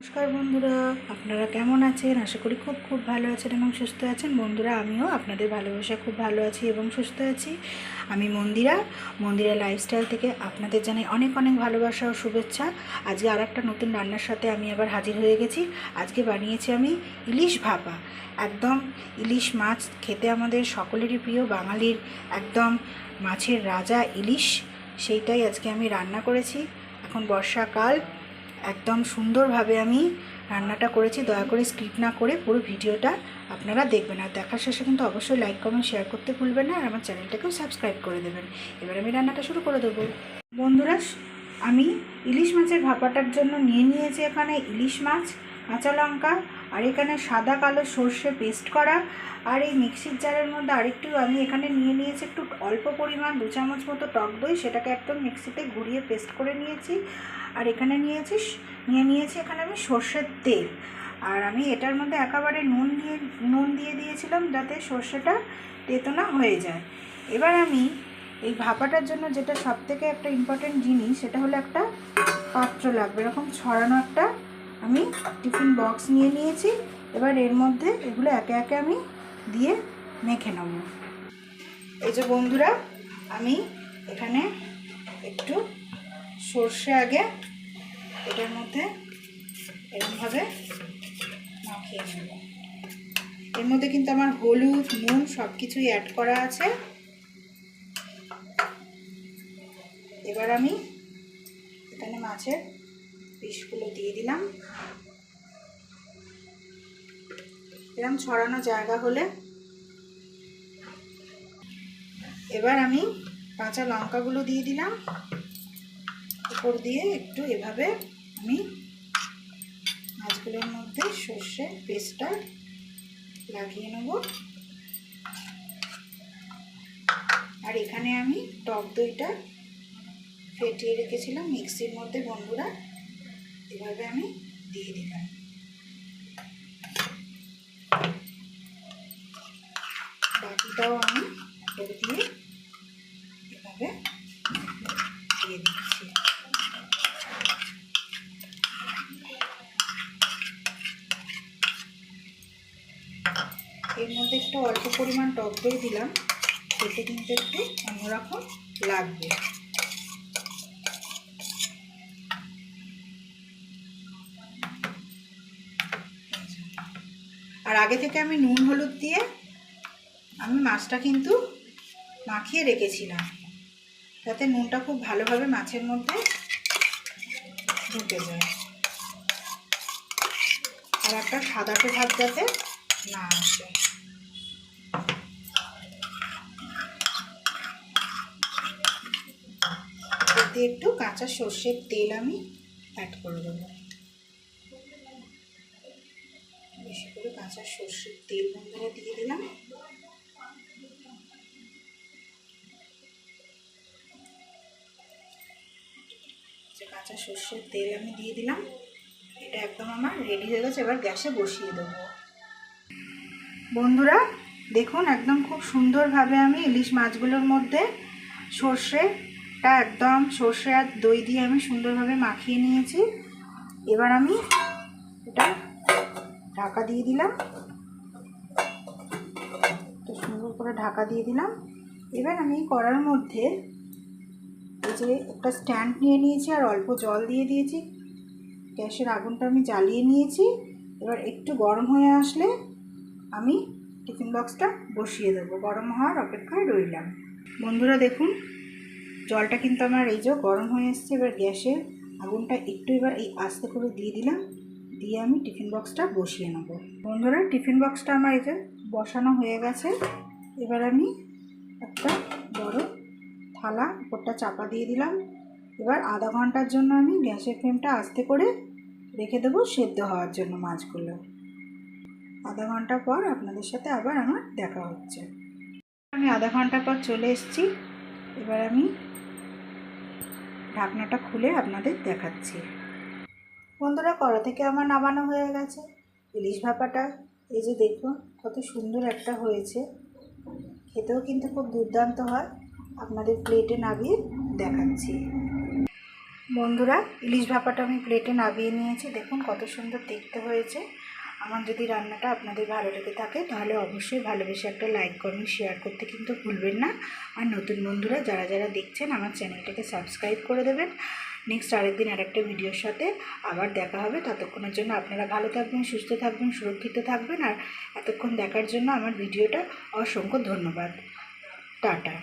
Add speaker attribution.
Speaker 1: নমস্কার বন্ধুরা, আপনারা কেমন আছেন? আশা করি খুব খুব ভালো আছেন এবং সুস্থ আছেন। বন্ধুরা, আমিও আপনাদের ভালোবাসা খুব ভালো আছি এবং সুস্থ আছি। আমি মন্দিরা লাইফস্টাইল থেকে আপনাদের জানাই অনেক অনেক ভালোবাসা ও শুভেচ্ছা। আজকে আর একটা নতুন রান্নার সাথে আমি আবার হাজির হয়ে গেছি। আজকে বানিয়েছি আমি ইলিশ ভাপা। একদম ইলিশ মাছ খেতে আমাদের সকলেরই প্রিয়, বাঙালির একদম মাছের রাজা ইলিশ, সেইটাই আজকে আমি রান্না করেছি। এখন বর্ষাকাল, একদম সুন্দরভাবে আমি রান্নাটা করেছি। দয়া করে স্কিপ না করে পুরো ভিডিওটা আপনারা দেখবেন, আর দেখার শেষে কিন্তু অবশ্যই লাইক কমেন্ট শেয়ার করতে ভুলবেন না, আর আমার চ্যানেলটাকেও সাবস্ক্রাইব করে দেবেন। এবার আমি রান্নাটা শুরু করে দেবো। বন্ধুরা, আমি ইলিশ মাছের ভাপাটার জন্য নিয়েছি এখানে ইলিশ মাছ, কাঁচা লঙ্কা, আর এখানে সাদা কালো সর্ষে পেস্ট করা, আর এই মিক্সির জারের মধ্যে আরেকটু আমি এখানে নিয়েছি একটু অল্প পরিমাণ 2 চামচ মতো টক দই, সেটাকে একদম মিক্সিতে ঘুরিয়ে পেস্ট করে নিয়েছি। আর এখানে নিয়েছি এখানে আমি সর্ষের তেল, আর আমি এটার মধ্যে একেবারে নুন দিয়ে দিয়েছিলাম যাতে সর্ষেটা তেতো না হয়ে যায়। এবার আমি এই ভাপাটার জন্য যেটা সবথেকে একটা ইম্পর্টেন্ট জিনিস, সেটা হলো একটা পাত্র লাগবে। এরকম ছড়ানো একটা আমি টিফিন বক্স নিয়েছি। এবার এর মধ্যে এগুলো একে একে আমি দিয়ে মেখে নেব। এই যে বন্ধুরা, আমি এখানে একটু সর্ষে আগে এটার মধ্যে এরকমভাবে মাখিয়ে নেব। এর মধ্যে কিন্তু আমার হলুদ, নুন সব কিছুই অ্যাড করা আছে। এবার আমি এখানে মাছের পিসগুলো দিয়ে দিলাম। এরকম ছড়ানো জায়গা হলে এবার আমি কাঁচা লঙ্কাগুলো দিয়ে দিলাম। উপর দিয়ে একটু এভাবে আমি মাছগুলোর মধ্যে সর্ষে পেস্টটা লাগিয়ে নেব। আর এখানে আমি টক দইটা ফেটিয়ে রেখেছিলাম মিক্সির মধ্যে, বন্ধুরা এভাবে আমি দিয়ে দিলাম। বাকিটাও আমি উপর দিয়ে এভাবে দিয়ে দিচ্ছি। এর মধ্যে একটু অল্প পরিমাণ টক দই দিলাম, খেতে কিন্তু একটু অন্যরকম লাগবে। আর আগে থেকে আমি নুন হলুদ দিয়ে আমি মাছটা কিন্তু মাখিয়ে রেখেছিলাম, যাতে নুনটা খুব ভালোভাবে মাছের মধ্যে ঢুকে যায়, আর একটা সাদাটে ভাব যাতে না আসে। এতে একটু কাঁচা সর্ষের তেল আমি অ্যাড করে দেবো। বেশি করে কাঁচা সর্ষের তেল বন্ধুরা দিয়ে দিলাম। কাঁচা সর্ষের তেল আমি দিয়ে দিলাম। এটা একদম আমার রেডি হয়ে গেছে। এবার গ্যাসে বসিয়ে দেবো। বন্ধুরা দেখুন, একদম খুব সুন্দরভাবে আমি ইলিশ মাছগুলোর মধ্যে সর্ষেটা একদম সর্ষে আর দই দিয়ে আমি সুন্দরভাবে মাখিয়ে নিয়েছি। এবার আমি এটা ঢাকা দিয়ে দিলাম, তো সুন্দর করে ঢাকা দিয়ে দিলাম। এবার আমি কড়ার মধ্যে এই যে একটা স্ট্যান্ড নিয়েছি আর অল্প জল দিয়ে দিয়েছি। গ্যাসের আগুনটা আমি জ্বালিয়ে নিয়েছি। এবার একটু গরম হয়ে আসলে আমি টিফিন বক্সটা বসিয়ে দেবো। গরম হওয়ার অপেক্ষায় রইলাম। বন্ধুরা দেখুন, জলটা কিন্তু আমার এই যে গরম হয়ে এসছে। এবার গ্যাসের আগুনটা একটু এবার এই আস্তে করে দিয়ে দিলাম, দিয়ে আমি টিফিন বক্সটা বসিয়ে নেব। বন্ধুরা টিফিন বক্সটা আমার এই যে বসানো হয়ে গেছে। এবার আমি একটা বড় থালা উপরটা চাপা দিয়ে দিলাম। এবার আধা ঘন্টার জন্য আমি গ্যাসের ফ্লেমটা আস্তে করে রেখে দেবো সেদ্ধ হওয়ার জন্য মাছগুলো। আধা ঘন্টা পর আপনাদের সাথে আবার আমার দেখা হচ্ছে। আমি আধা ঘন্টা পর চলে এসেছি। এবার আমি ঢাকনাটা খুলে আপনাদের দেখাচ্ছি। বন্ধুরা, কড়া থেকে আমার নামানো হয়ে গেছে ইলিশ ভাপাটা। এই যে দেখুন কত সুন্দর একটা হয়েছে, খেতেও কিন্তু খুব দুর্দান্ত হয়। আপনাদের প্লেটে নামিয়ে দেখাচ্ছি। বন্ধুরা, ইলিশ ভাপাটা আমি প্লেটে নামিয়ে নিয়েছি। দেখুন কত সুন্দর দেখতে হয়েছে। আমার যদি রান্নাটা আপনাদের ভালো লেগে থাকে তাহলে অবশ্যই ভালোবেসে একটা লাইক কমেন্ট শেয়ার করতে কিন্তু ভুলবেন না। আর নতুন বন্ধুরা যারা যারা দেখছেন আমার চ্যানেলটাকে সাবস্ক্রাইব করে দেবেন। নেক্সট আরেকদিন আরেকটা ভিডিওর সাথে আবার দেখা হবে। ততক্ষণের জন্য আপনারা ভালো থাকবেন, সুস্থ থাকবেন, সুরক্ষিত থাকবেন। আর এতক্ষণ দেখার জন্য আমার ভিডিওটা অসংখ্য ধন্যবাদ। টাটা।